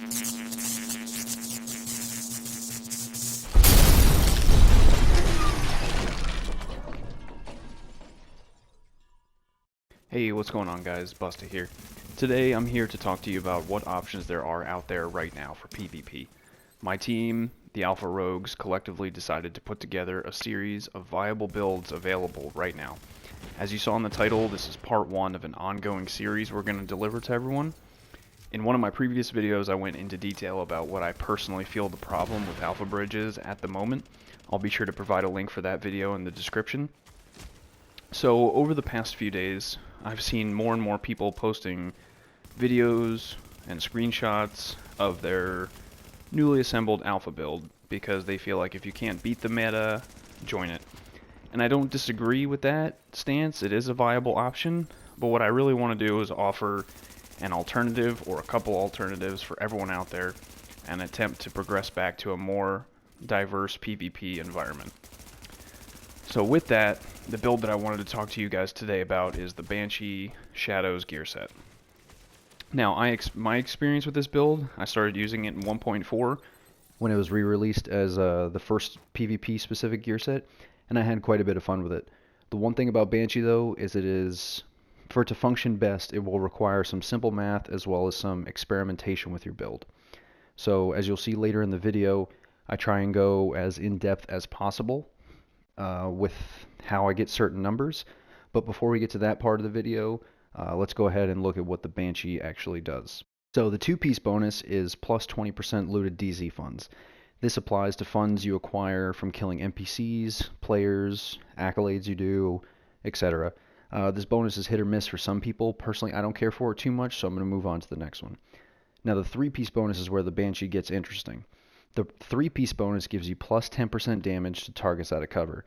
Hey, what's going on guys? Busta here. Today I'm here to talk to you about what options there are out there right now for PvP. My team, the Alpha Rogues, collectively decided to put together a series of viable builds available right now. As you saw in the title, this is part 1 of an ongoing series we're going to deliver to everyone. In one of my previous videos I went into detail about what I personally feel the problem with Alphabridge is at the moment. I'll be sure to provide a link for that video in the description. So over the past few days, I've seen more and more people posting videos and screenshots of their newly assembled alpha build because they feel like if you can't beat the meta, join it. And I don't disagree with that stance. It is a viable option, but what I really want to do is offer an alternative or a couple alternatives for everyone out there and attempt to progress back to a more diverse PvP environment. So with that, the build that I wanted to talk to you guys today about is the Banshee Shadows gear set. Now, my experience with this build, I started using it in 1.4 when it was re-released as the first PvP specific gear set, and I had quite a bit of fun with it. The one thing about Banshee though is for it to function best, it will require some simple math as well as some experimentation with your build. So as you'll see later in the video, I try and go as in-depth as possible with how I get certain numbers. But before we get to that part of the video, let's go ahead and look at what the Banshee actually does. So the 2-piece bonus is plus 20% looted DZ funds. This applies to funds you acquire from killing NPCs, players, accolades you do, etc. This bonus is hit or miss for some people. Personally, I don't care for it too much, so I'm going to move on to the next one. Now the 3-piece bonus is where the Banshee gets interesting. The 3-piece bonus gives you plus 10% damage to targets out of cover.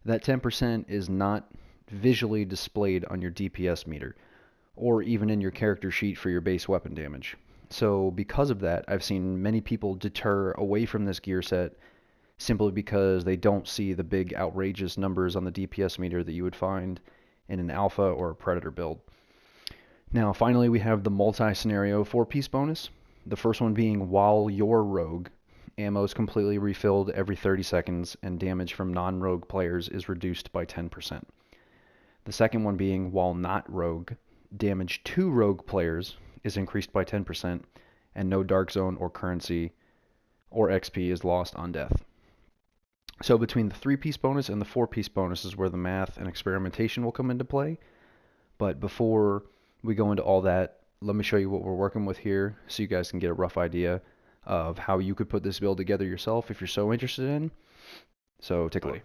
That 10% is not visually displayed on your DPS meter, or even in your character sheet for your base weapon damage. So because of that, I've seen many people deter away from this gear set simply because they don't see the big outrageous numbers on the DPS meter that you would find in an Alpha or a Predator build. Now finally we have the multi-scenario 4-piece bonus. The first one being while you're rogue, ammo is completely refilled every 30 seconds and damage from non-rogue players is reduced by 10%. The second one being while not rogue, damage to rogue players is increased by 10% and no dark zone or currency or XP is lost on death. So between the 3-piece bonus and the 4-piece bonus is where the math and experimentation will come into play. But before we go into all that, let me show you what we're working with here so you guys can get a rough idea of how you could put this build together yourself if you're so interested in. So take a look.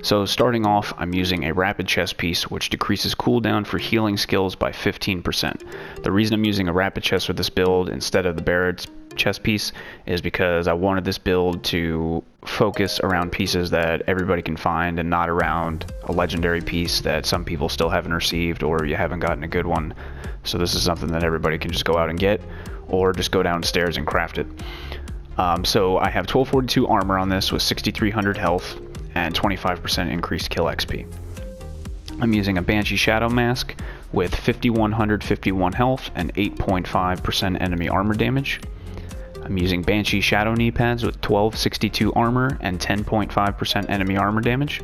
So starting off, I'm using a rapid chest piece which decreases cooldown for healing skills by 15%. The reason I'm using a rapid chest with this build instead of the Barrett's chest piece is because I wanted this build to focus around pieces that everybody can find and not around a legendary piece that some people still haven't received or you haven't gotten a good one. So this is something that everybody can just go out and get or just go downstairs and craft it. So I have 1242 armor on this with 6300 health and 25% increased kill XP. I'm using a Banshee Shadow Mask with 5151 health and 8.5% enemy armor damage. I'm using Banshee Shadow Knee Pads with 1262 armor and 10.5% enemy armor damage.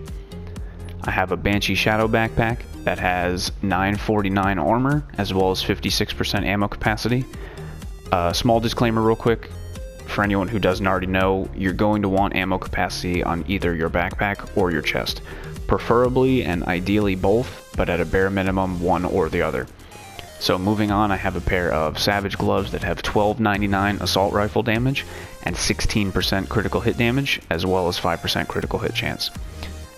I have a Banshee Shadow Backpack that has 949 armor as well as 56% ammo capacity. Small disclaimer real quick. For anyone who doesn't already know, you're going to want ammo capacity on either your backpack or your chest. Preferably and ideally both, but at a bare minimum one or the other. So moving on, I have a pair of Savage Gloves that have 1299 assault rifle damage and 16% critical hit damage, as well as 5% critical hit chance.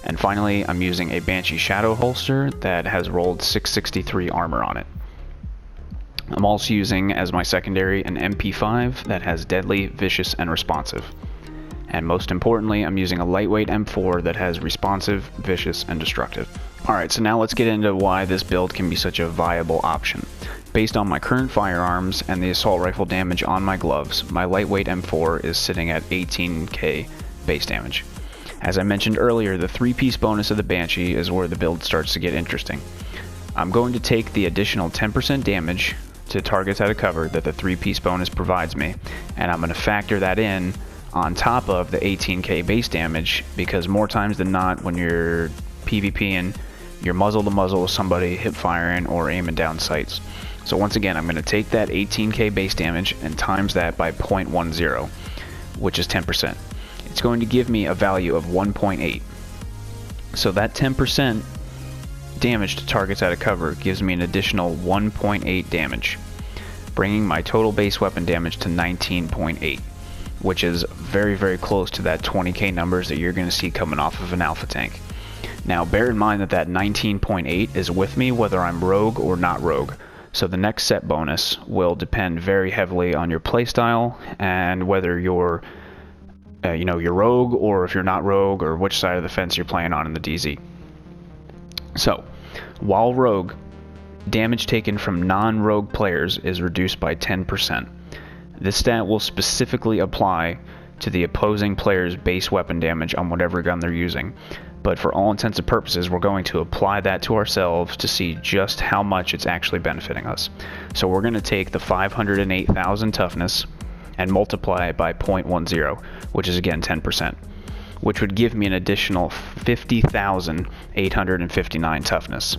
And finally, I'm using a Banshee Shadow holster that has rolled 663 armor on it. I'm also using as my secondary an MP5 that has deadly, vicious, and responsive. And most importantly, I'm using a lightweight M4 that has responsive, vicious, and destructive. Alright, so now let's get into why this build can be such a viable option. Based on my current firearms and the assault rifle damage on my gloves, my lightweight M4 is sitting at 18k base damage. As I mentioned earlier, the 3-piece bonus of the Banshee is where the build starts to get interesting. I'm going to take the additional 10% damage to targets out of cover that the 3-piece bonus provides me, and I'm going to factor that in on top of the 18k base damage, because more times than not when you're PvPing, you're muzzle to muzzle with somebody hip firing or aiming down sights. So once again, I'm going to take that 18k base damage and times that by 0.10, which is 10%. It's going to give me a value of 1.8. So that 10% damage to targets out of cover gives me an additional 1.8 damage, bringing my total base weapon damage to 19.8, which is very, very close to that 20k numbers that you're going to see coming off of an alpha tank. Now bear in mind that 19.8 is with me whether I'm rogue or not rogue. So the next set bonus will depend very heavily on your playstyle and whether you're you're rogue or if you're not rogue, or which side of the fence you're playing on in the DZ. So while rogue, damage taken from non-rogue players is reduced by 10%. This stat will specifically apply to the opposing player's base weapon damage on whatever gun they're using. But for all intents and purposes, we're going to apply that to ourselves to see just how much it's actually benefiting us. So we're going to take the 508,000 toughness and multiply it by 0.10, which is again 10%, which would give me an additional 50,859 toughness.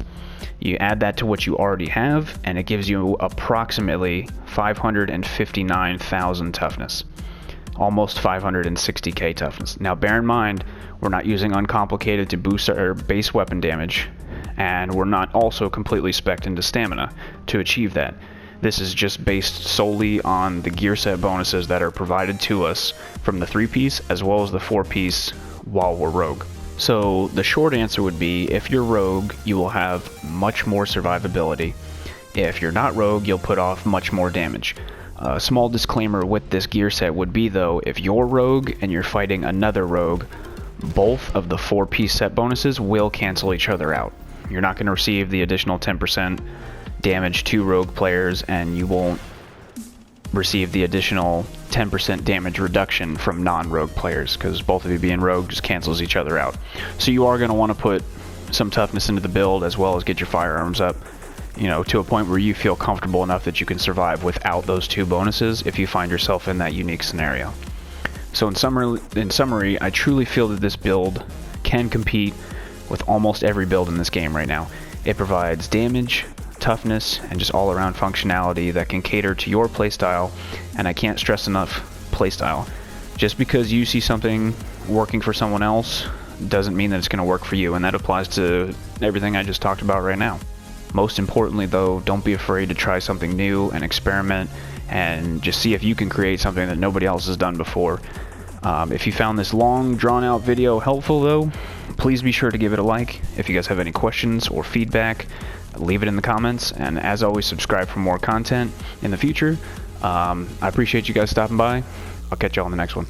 You add that to what you already have, and it gives you approximately 559,000 toughness. Almost 560k toughness. Now bear in mind, we're not using uncomplicated to boost our base weapon damage, and we're not also completely spec'd into stamina to achieve that. This is just based solely on the gear set bonuses that are provided to us from the 3-piece as well as the 4-piece while we're rogue. So the short answer would be, if you're rogue, you will have much more survivability. If you're not rogue, you'll put off much more damage. A small disclaimer with this gear set would be though, if you're rogue and you're fighting another rogue, both of the 4-piece set bonuses will cancel each other out. You're not going to receive the additional 10% damage to rogue players, and you won't receive the additional 10% damage reduction from non-rogue players, because both of you being rogue just cancels each other out. So you are going to want to put some toughness into the build as well as get your firearms up, to a point where you feel comfortable enough that you can survive without those two bonuses if you find yourself in that unique scenario. So in summary, I truly feel that this build can compete with almost every build in this game right now. It provides damage, toughness, and just all-around functionality that can cater to your playstyle, and I can't stress enough playstyle. Just because you see something working for someone else doesn't mean that it's going to work for you, and that applies to everything I just talked about right now. Most importantly though, don't be afraid to try something new and experiment and just see if you can create something that nobody else has done before. If you found this long, drawn-out video helpful though, please be sure to give it a like. If you guys have any questions or feedback, leave it in the comments, and as always, subscribe for more content in the future. I appreciate you guys stopping by. I'll catch y'all on the next one.